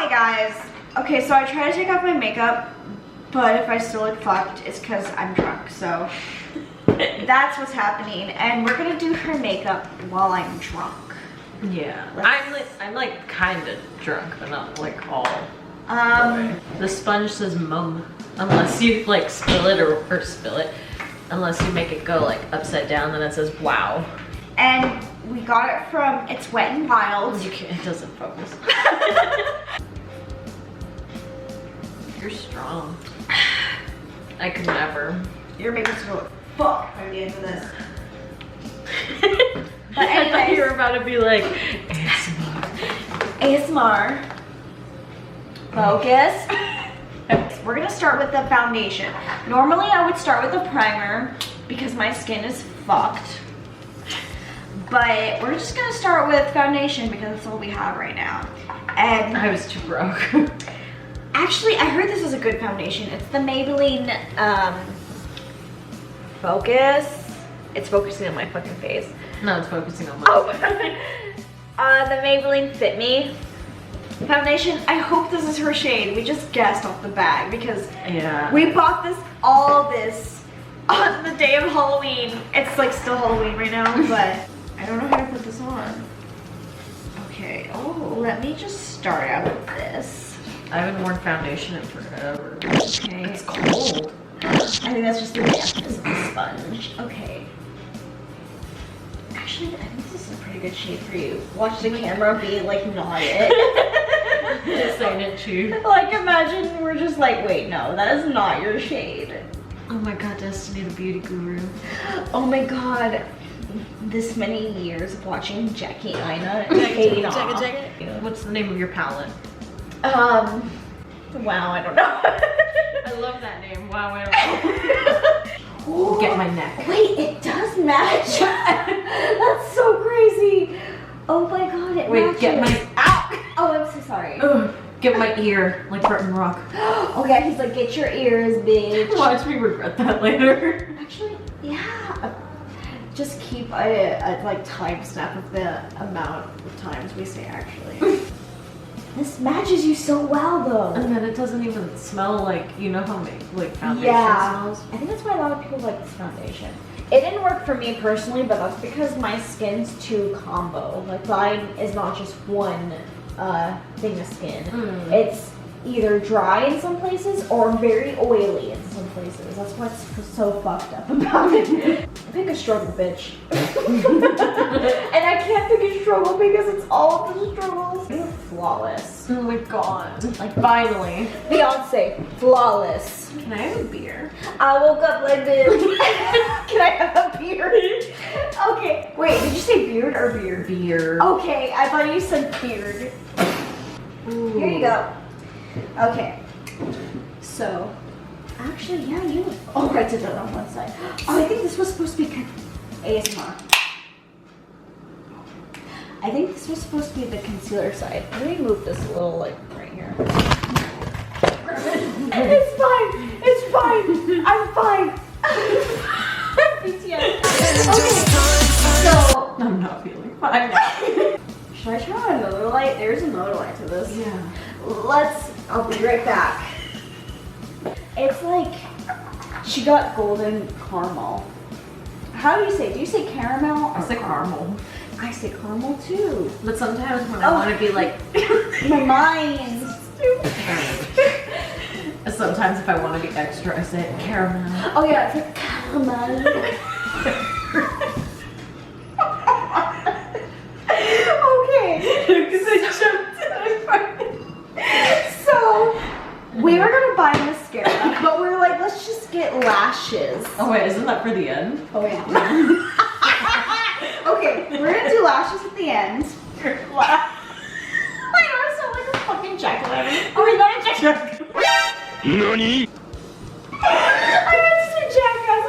Hi guys. Okay, so I try to take off my makeup, but if I still look fucked, it's because I'm drunk. So that's what's happening, and we're gonna do her makeup while I'm drunk. Yeah, I'm like kind of drunk, but not like all. The sponge says mum, unless you like spill it or spill it. Unless you make it go like upside down, then it says wow. And we got it from It's Wet and Wild. You can't, it doesn't focus. You're strong. I could never. Your makeup's gonna look fuck by the end of this. But anyways, I thought you were about to be like ASMR. Focus. We're gonna start with the foundation. Normally I would start with a primer because my skin is fucked. But we're just gonna start with foundation because that's all we have right now. And I was too broke. Actually, I heard this is a good foundation. It's the Maybelline Focus. It's focusing on my fucking face. No, it's focusing on my the Maybelline Fit Me foundation. I hope this is her shade. We just guessed off the bag because we bought all this on the day of Halloween. It's like still Halloween right now, but I don't know how to put this on. Okay, let me just start out with this. I haven't worn foundation in forever. Okay. It's cold. I think that's just the dampness of the sponge. Okay. Actually, I think this is a pretty good shade for you. Watch the camera be like not it. Just saying it too. Like imagine we're just like, wait, no, that is not your shade. Oh my god, Destiny the beauty guru. Oh my god. This many years of watching Jackie Ina fade off. What's the name of your palette? Wow, I don't know. I love that name. Wow, I don't know. Get my neck. Wait, it does match. That's so crazy. Oh my god, it matches. Get my ow. Oh, I'm so sorry. Get my ear, like Burton Rock. Oh yeah, he's like, get your ears, bitch. Watch me regret that later. Actually, yeah. Just keep a like timestamp of the amount of times we say actually. This matches you so well though. And then it doesn't even smell like, you know how like foundation smells? I think that's why a lot of people like this foundation. It didn't work for me personally, but that's because my skin's too combo. Like mine is not just one thing of skin. It's either dry in some places or very oily in some places. That's what's so fucked up about it. Pick a struggle, bitch. And I can't pick a struggle because it's all of the struggles. You're flawless. Oh my god. Like finally. Beyonce, flawless. Can I have a beer? I woke up like this. Can I have a beard? Okay, wait, did you say beard or beard? Beard. Okay, I thought you said beard. Ooh. Here you go. Okay, so actually, yeah, you. Oh, I did that on one side. Oh, I think this was supposed to be ASMR. I think this was supposed to be the concealer side. Let me move this a little, like right here. It's fine. It's fine. I'm fine. BTS. Okay. So I'm not feeling fine. Should I try on another light? There's another light to this. Yeah. I'll be right back. It's like, she got golden caramel. How do you say? Do you say caramel? I say caramel. I say caramel too. But sometimes when I want to be like, my mind's stupid. Sometimes if I want to be extra, I say caramel. Oh yeah, it's like caramel. Okay. Because I jumped in. So we were gonna buy mascara, but we were like, let's just get lashes. Oh wait, isn't that for the end? Oh yeah. Okay, we're gonna do lashes at the end. I know, I sound like a fucking jack-o'-lantern. Oh my god, jack-o'-lantern. NANI? I meant to say jackass.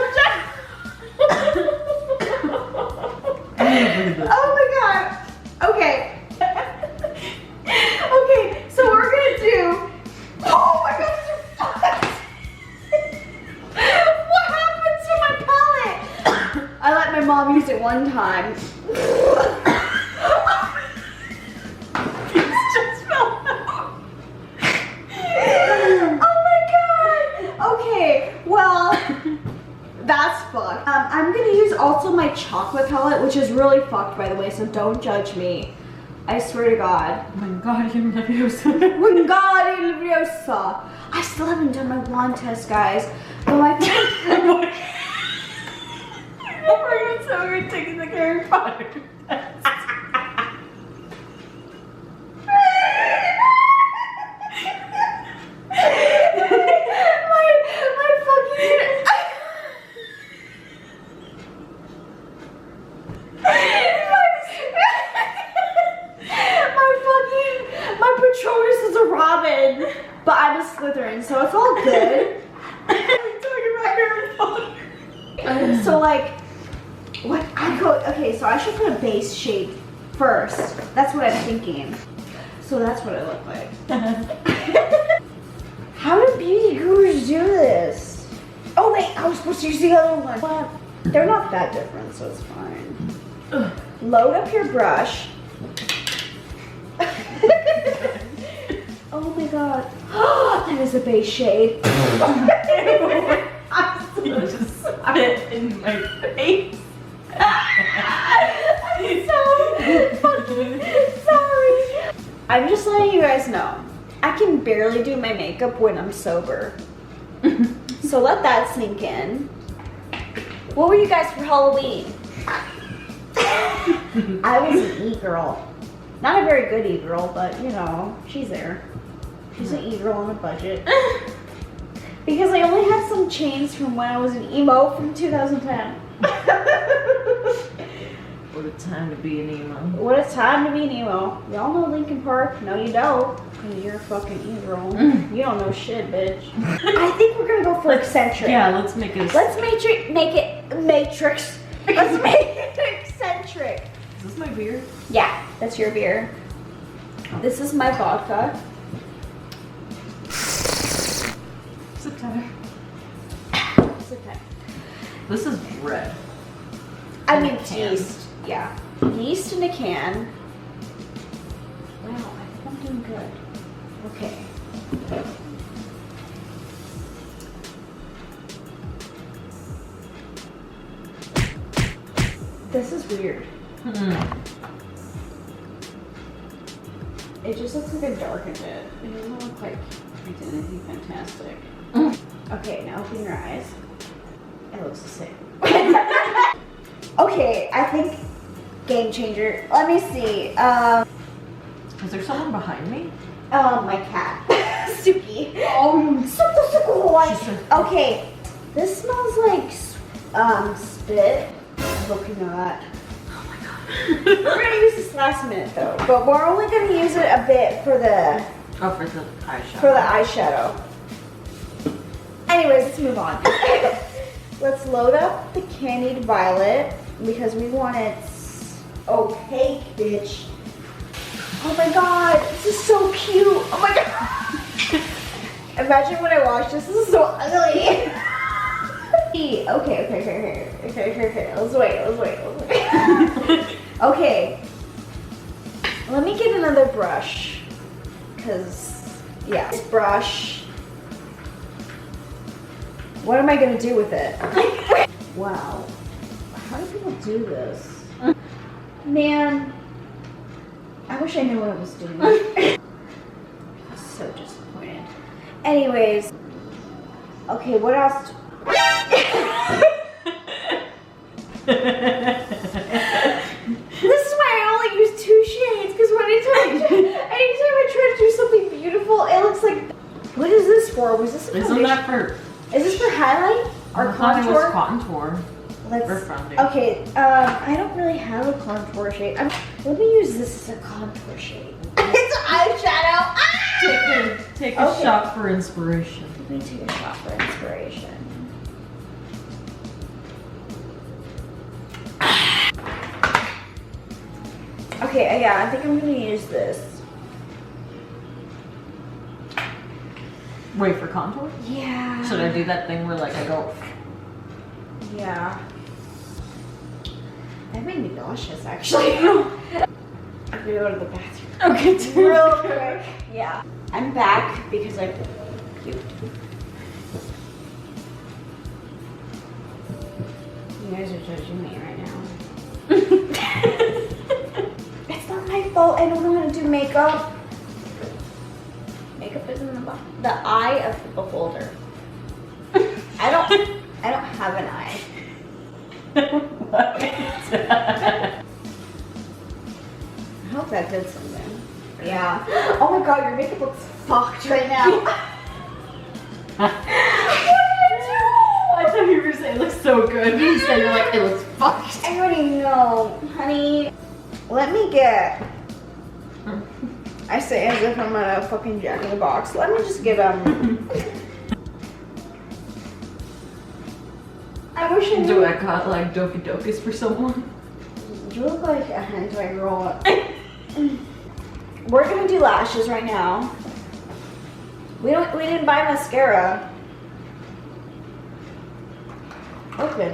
Oh my god. Okay. Okay, so we're gonna do. Oh my god, these are fucked. What happened to my palette? I let my mom use it one time. These just fell out. I'm gonna use also my chocolate palette, which is really fucked, by the way, so don't judge me. I swear to God. Wingardium Leviosa. Wingardium Leviosa. I still haven't done my wand test, guys. But my So we're taking the Harry Potter test. my fucking my Patronus is a Robin, but I'm a Slytherin, so it's all good. We're talking about Harry Potter. So like, what I go? Okay, so I should put a base shade first. That's what I'm thinking. So that's what I look like. How do beauty gurus do this? Oh wait, I was supposed to use the other one. What? They're not that different, so it's fine. Load up your brush. Oh my god. That is a base shade. You just spit in my face. I'm so fucking sorry. I'm just letting you guys know. I can barely do my makeup when I'm sober. So let that sink in. What were you guys for Halloween? I was an e-girl. Not a very good e-girl, but you know, she's there. She's an e-girl on a budget. Because I only had some chains from when I was an emo from 2010. What a time to be an emo. What a time to be an emo. Y'all know Linkin Park? No, you don't. Because you're a fucking e-girl. You don't know shit, bitch. I think we're gonna go for eccentric. Yeah, let's make it. Let's make it matrix. Let's make it eccentric. Is this my beer? Yeah, that's your beer. This is my vodka. Sip tighter. It's okay. This is red. I mean, In a can. yeast. Yeah. Yeast in a can. Wow, I think I'm doing good. Okay. This is weird. It just looks like I darkened it. It doesn't look like I did anything fantastic. Okay, now open your eyes. It looks the same. Okay, I think game changer. Let me see. Is there someone behind me? My cat. Suki. Okay, this smells like spit. I hope you know that. Oh my god. We're gonna use this last minute though, but we're only gonna use it a bit for the eyeshadow. Anyways, let's move on. Let's load up the candied violet because we want it opaque, bitch. Oh my god, this is so cute. Oh my god. Imagine when I wash this. This is so ugly. Okay. Let's wait. Okay. Let me get another brush. Cause yeah, this brush. What am I gonna do with it? Wow. How do people do this? Man, I wish I knew what I was doing. I was so disappointed. Anyways, okay, what else? This is why I only use 2 shades, because anytime I try to do something beautiful, it looks like. What is this for? Was this a Isn't foundation? that for? Is this for highlight or I thought it was contour? contour. Let's. Or foundation. Okay, I don't really have a contour shade. Let me use this as a contour shade. It's an eyeshadow. Ah! Take a Okay. shot for inspiration. Let me take a shot for inspiration. Okay, yeah, I think I'm gonna use this. Wait for contour? Yeah. Should I do that thing where like I go? Yeah. That made me nauseous, actually. I'm gonna go to the bathroom. Okay. Real quick. Yeah. I'm back because I puked. You guys are judging me right now. It's not my fault. I don't know how to do makeup. Makeup is in the eye of the beholder. I don't have an eye. What? I hope that did something. Yeah. Oh my god, your makeup looks fucked right now. What did I do? I thought you were saying it looks so good. You said you're like, it looks fucked. I already know, honey. Let me get. I say as if I'm at a fucking Jack in the Box. Let me just get I wish I knew. Do I got like Doki Dokus for someone? You look like a hentai girl. We're gonna do lashes right now. We didn't buy mascara. Open.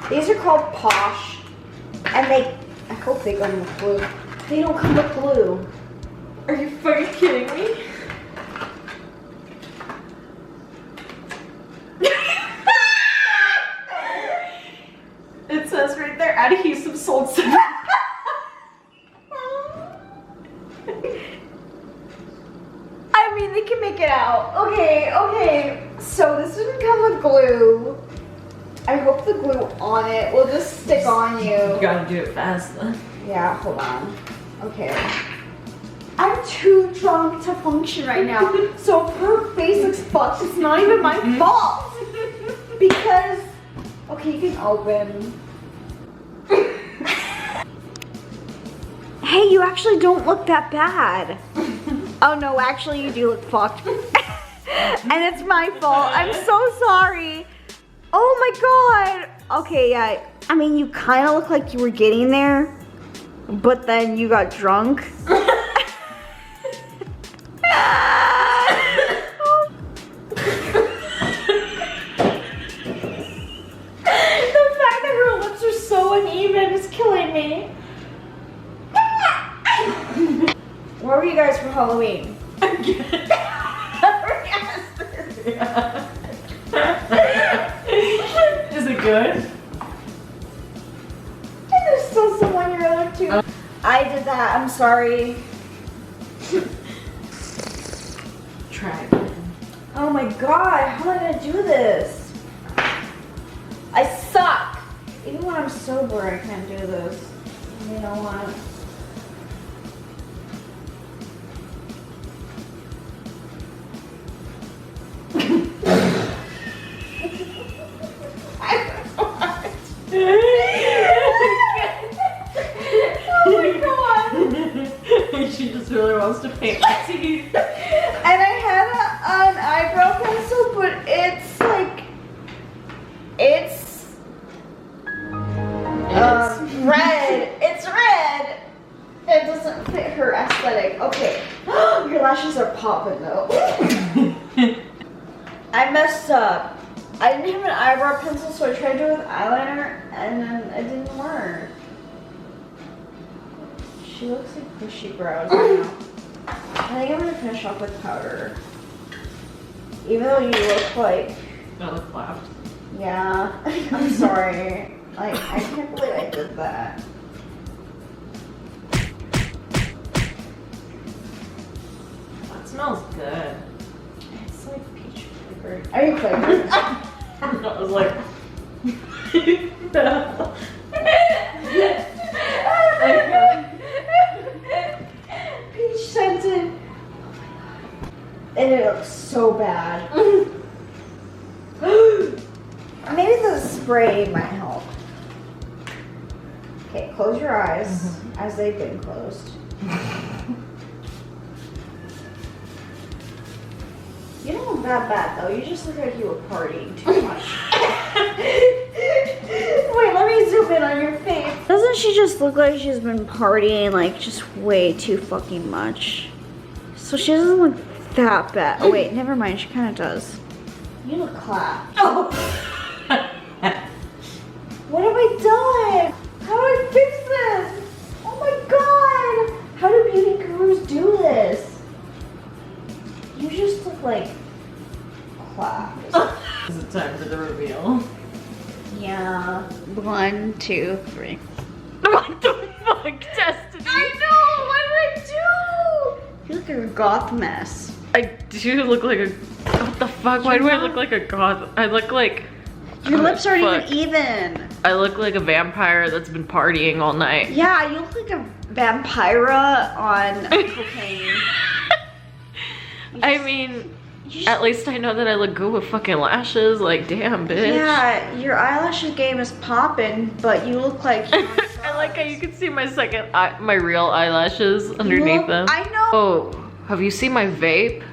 These are called Posh, and I hope they come with glue. They don't come with glue. Are you fucking kidding me? It says right there, adhesive sold separate. I mean, they can make it out. Okay. So this doesn't come with glue. I hope the glue on it will just stick on you. You gotta do it fast then. Yeah, hold on. Okay. I'm too drunk to function right now. So if her face looks fucked, it's not even my fault. Because, okay, you can open. Hey, you actually don't look that bad. Oh no, actually you do look fucked. And it's my fault. I'm so sorry. Oh my god. Okay, yeah. I mean, you kind of look like you were getting there, but then you got drunk. The fact that her lips are so uneven is killing me. Where were you guys for Halloween? Is it good? There's still someone you're other too. I did that. I'm sorry. Try again. Oh my god, how am I gonna do this? I suck. Even when I'm sober, I can't do this. You know what? Oh my god. She just really wants to paint my teeth. And I had an eyebrow pencil, but it's like, it's red. It's red. It doesn't fit her aesthetic. Okay. Your lashes are popping though. I messed up. I didn't have an eyebrow pencil, so I tried to do it with eyeliner, and then it didn't work. She looks like bushy brows now. I think I'm gonna finish off with powder. Even though you look like... I look laughed. Yeah. I'm sorry. Like, I can't believe I did that. That smells good. It's like peach flavored. Are you flavored? I was like... Peach scented. And it looks so bad. Maybe the spray might help. Okay, close your eyes as they've been closed. You don't look that bad though. You just look like you were partying too much. Wait, let me zoom in on your face. Doesn't she just look like she's been partying like just way too fucking much? So she doesn't look that bad. Oh wait, never mind. She kind of does. You look clapped. Oh. What have I done? How do I fix this? Oh my god! How do beauty gurus do this? You just look like clapped. Is it time for the reveal? Yeah. 1, 2, 3. What the fuck, Destiny? I know! What did I do? You look like a goth mess. I do look like a. What the fuck? Why do I look like a goth? I look like. Your lips aren't fuck. even even. I look like a vampire that's been partying all night. Yeah, you look like a vampira on cocaine. I mean, at least I know that I look good with fucking lashes. Like, damn, bitch. Yeah, your eyelashes game is popping, but you look like you're on I like how drugs. you can see my my real eyelashes underneath them. I know. Oh, have you seen my vape?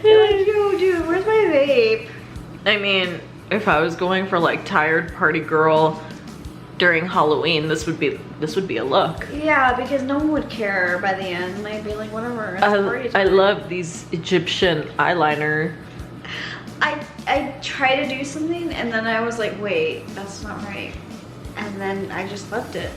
You're like, yo, dude, where's my vape? I mean, if I was going for like tired party girl during Halloween, this would be a look. Yeah, because no one would care by the end. They'd be like, whatever. It's party I time. love these Egyptian eyeliner. I tried to do something and then I was like, wait, that's not right. And then I just left it.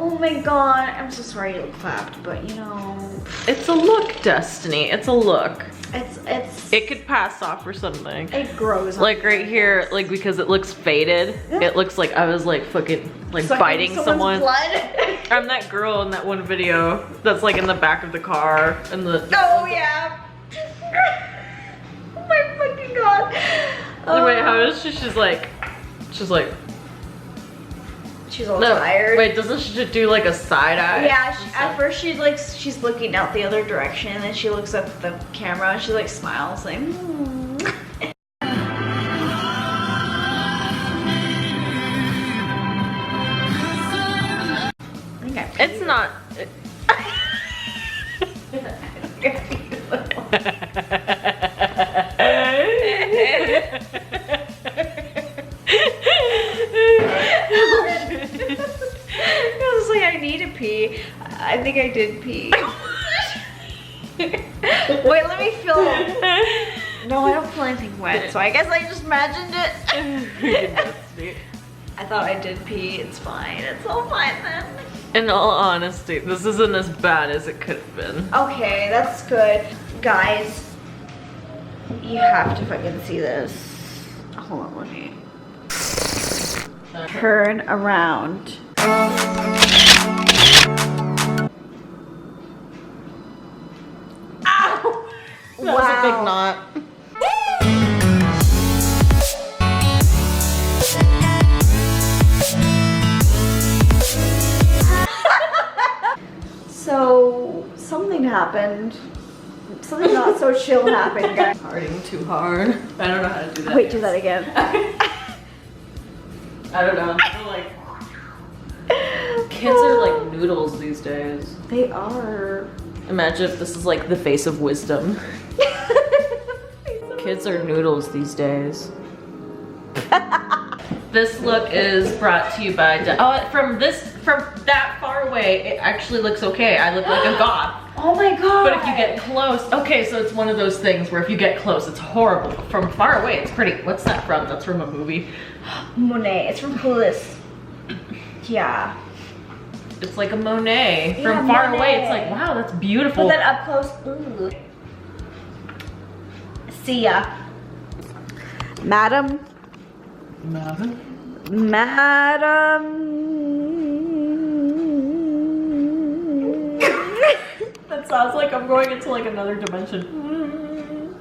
Oh my god, I'm so sorry you look clapped, but you know. It's a look, Destiny. It's a look. It's It could pass off for something. it grows on Like you. right here, like because it looks faded. Yeah. It looks like I was like fucking like Sucking biting someone's someone. blood. I'm that girl in that one video that's like in the back of the car and the. Oh yeah. Oh my fucking god. Wait, how is she? She's like. She's all No, tired. wait, doesn't she do like a side eye? Yeah, at first she's looking out the other direction, and then she looks up at the camera and she like smiles like. I think I It's not. I was like, I need to pee. I think I did pee. Wait, let me feel. No, I don't feel anything wet, so I guess I just imagined it. I thought I did pee. It's fine. It's all fine then. In all honesty, this isn't as bad as it could have been. Okay, that's good. Guys, you have to fucking see this. Hold on, let me. Turn around. Ow! That was a big knot. So, something happened. Something not so chill happened, guys. Partying too hard. I don't know how to do that. Wait, do that again. I don't know. I feel like kids are like noodles these days. They are. Imagine if this is like the face of wisdom. Kids are noodles these days. This look is brought to you by from that far away, it actually looks okay. I look like a goth. Oh my god. But if you get close, okay, so it's one of those things where if you get close, it's horrible. From far away, it's pretty. What's that from? That's from a movie. Monet, it's from Clueless. Yeah. It's like a Monet. Yeah, From far Monet. away, it's like, wow, that's beautiful. But then up close, ooh. See ya. Madam. That sounds like I'm going into like another dimension.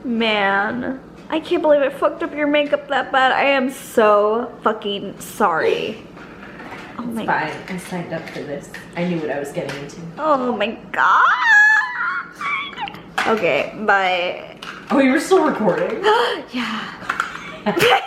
Man, I can't believe I fucked up your makeup that bad. I am so fucking sorry. Oh my god. Fine, I signed up for this. I knew what I was getting into. Oh my god. Okay, bye. Oh, you were still recording? Yeah.